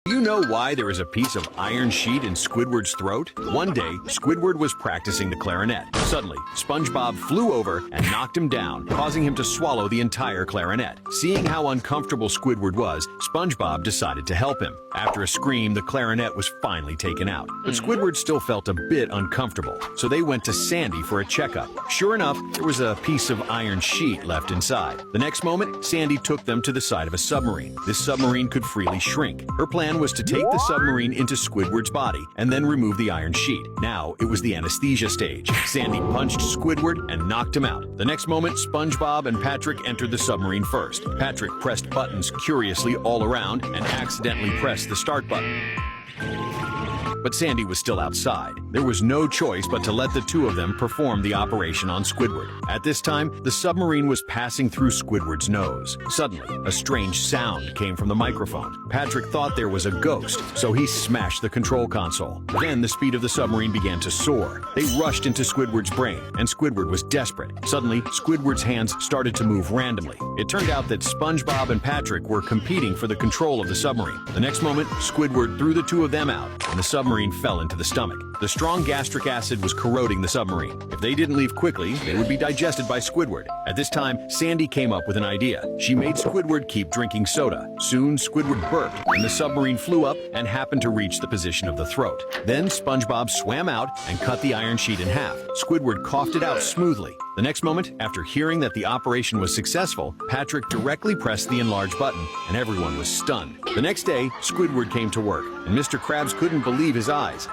Do you know why there is a piece of iron sheet in Squidward's throat? One day, Squidward was practicing the clarinet. Suddenly, Spongebob flew over and knocked him down, causing him to swallow the entire clarinet. Seeing how uncomfortable Squidward was, Spongebob decided to help him. After a scream, the clarinet was finally taken out. But Squidward still felt a bit uncomfortable, so they went to Sandy for a checkup. Sure enough, there was a piece of iron sheet left inside. The next moment, Sandy took them to the side of a submarine. This submarine could freely shrink. Her plan was to take the submarine into Squidward's body and then remove the iron sheet. Now it was the anesthesia stage. Sandy punched Squidward and knocked him out. The next moment, Spongebob and Patrick entered the submarine first. Patrick pressed buttons curiously all around and accidentally pressed the start button. But Sandy was still outside. There was no choice but to let the two of them perform the operation on Squidward. At this time, the submarine was passing through Squidward's nose. Suddenly, a strange sound came from the microphone. Patrick thought there was a ghost, so he smashed the control console. Then the speed of the submarine began to soar. They rushed into Squidward's brain, and Squidward was desperate. Suddenly, Squidward's hands started to move randomly. It turned out that Spongebob and Patrick were competing for the control of the submarine. The next moment, Squidward threw the two of them out, and the submarine fell into the stomach. The strong gastric acid was corroding the submarine. If they didn't leave quickly, they would be digested by Squidward. At this time, Sandy came up with an idea. She made Squidward keep drinking soda. Soon, Squidward burped, and the submarine flew up and happened to reach the position of the throat. Then Spongebob swam out and cut the iron sheet in half. Squidward coughed it out smoothly. The next moment, after hearing that the operation was successful, Patrick directly pressed the enlarge button, and everyone was stunned. The next day, Squidward came to work, and Mr. Krabs couldn't believe his eyes.